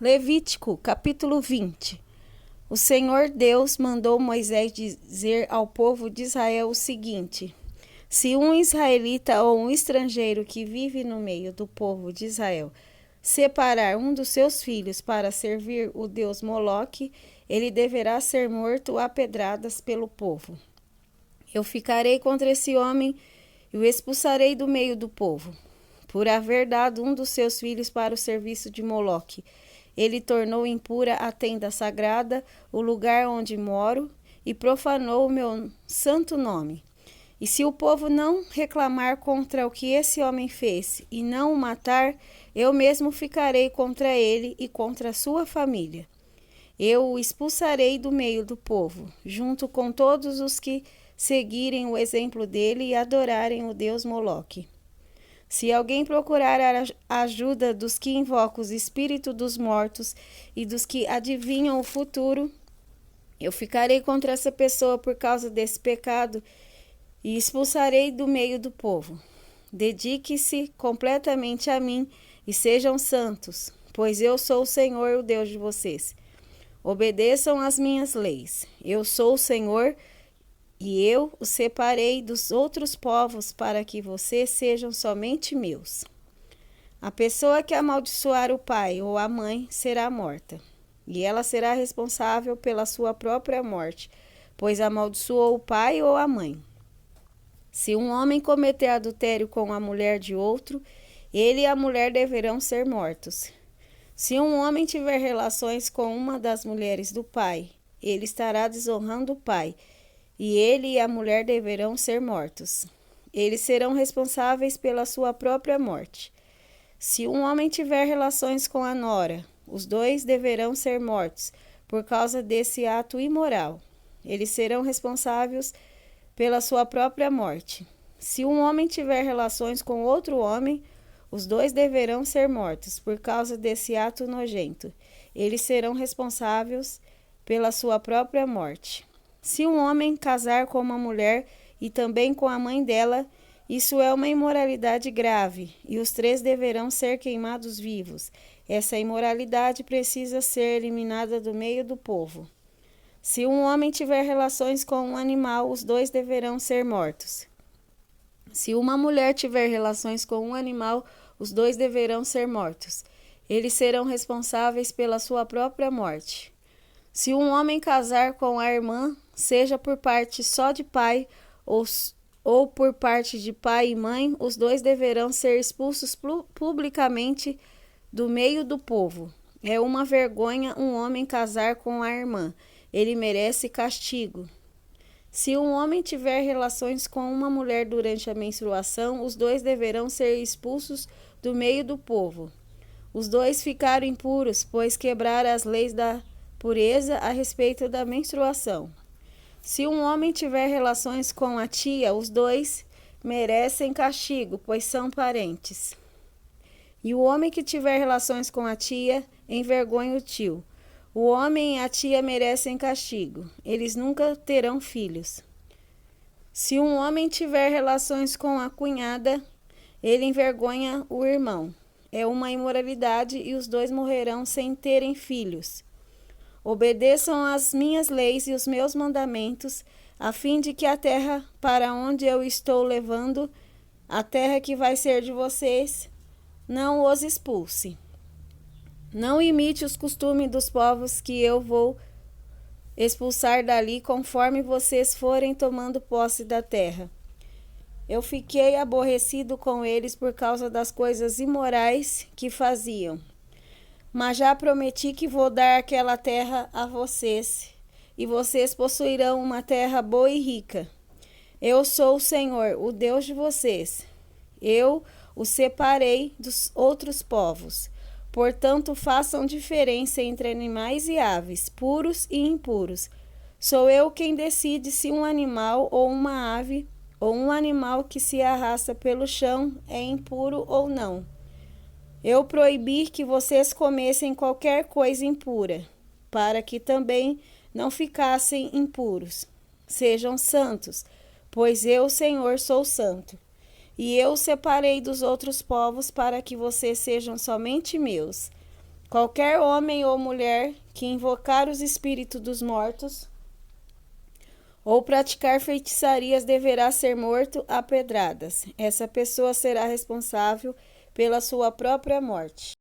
Levítico, capítulo 20. O Senhor Deus mandou Moisés dizer ao povo de Israel o seguinte: se um israelita ou um estrangeiro que vive no meio do povo de Israel separar um dos seus filhos para servir o deus Moloque, ele deverá ser morto a pedradas pelo povo. Eu ficarei contra esse homem e o expulsarei do meio do povo, por haver dado um dos seus filhos para o serviço de Moloque. Ele tornou impura a tenda sagrada, o lugar onde moro, e profanou o meu santo nome. E se o povo não reclamar contra o que esse homem fez e não o matar, eu mesmo ficarei contra ele e contra a sua família. Eu o expulsarei do meio do povo, junto com todos os que seguirem o exemplo dele e adorarem o deus Moloque. Se alguém procurar a ajuda dos que invocam os espíritos dos mortos e dos que adivinham o futuro, eu ficarei contra essa pessoa por causa desse pecado e expulsarei do meio do povo. Dedique-se completamente a mim e sejam santos, pois eu sou o Senhor, o Deus de vocês. Obedeçam às minhas leis. Eu sou o Senhor e eu os separei dos outros povos para que vocês sejam somente meus. A pessoa que amaldiçoar o pai ou a mãe será morta, e ela será responsável pela sua própria morte, pois amaldiçoou o pai ou a mãe. Se um homem cometer adultério com a mulher de outro, ele e a mulher deverão ser mortos. Se um homem tiver relações com uma das mulheres do pai, ele estará desonrando o pai, e ele e a mulher deverão ser mortos. Eles serão responsáveis pela sua própria morte. Se um homem tiver relações com a nora, os dois deverão ser mortos por causa desse ato imoral. Eles serão responsáveis pela sua própria morte. Se um homem tiver relações com outro homem, os dois deverão ser mortos por causa desse ato nojento. Eles serão responsáveis pela sua própria morte. Se um homem casar com uma mulher e também com a mãe dela, isso é uma imoralidade grave, e os três deverão ser queimados vivos. Essa imoralidade precisa ser eliminada do meio do povo. Se um homem tiver relações com um animal, os dois deverão ser mortos. Se uma mulher tiver relações com um animal, os dois deverão ser mortos. Eles serão responsáveis pela sua própria morte. Se um homem casar com a irmã, seja por parte só de pai ou por parte de pai e mãe, os dois deverão ser expulsos publicamente do meio do povo. É uma vergonha um homem casar com a irmã. Ele merece castigo. Se um homem tiver relações com uma mulher durante a menstruação, os dois deverão ser expulsos do meio do povo. Os dois ficaram impuros, pois quebraram as leis da pureza a respeito da menstruação. Se um homem tiver relações com a tia, os dois merecem castigo, pois são parentes. E o homem que tiver relações com a tia envergonha o tio. O homem e a tia merecem castigo. Eles nunca terão filhos. Se um homem tiver relações com a cunhada, ele envergonha o irmão. É uma imoralidade e os dois morrerão sem terem filhos. Obedeçam às minhas leis e os meus mandamentos, a fim de que a terra para onde eu estou levando, a terra que vai ser de vocês, não os expulse. Não imite os costumes dos povos que eu vou expulsar dali, conforme vocês forem tomando posse da terra. Eu fiquei aborrecido com eles por causa das coisas imorais que faziam. Mas já prometi que vou dar aquela terra a vocês, e vocês possuirão uma terra boa e rica. Eu sou o Senhor, o Deus de vocês. Eu os separei dos outros povos. Portanto, façam diferença entre animais e aves, puros e impuros. Sou eu quem decide se um animal ou uma ave ou um animal que se arrasta pelo chão é impuro ou não. Eu proibi que vocês comessem qualquer coisa impura, para que também não ficassem impuros. Sejam santos, pois eu, Senhor, sou santo. E eu os separei dos outros povos para que vocês sejam somente meus. Qualquer homem ou mulher que invocar os espíritos dos mortos ou praticar feitiçarias deverá ser morto a pedradas. Essa pessoa será responsável pela sua própria morte.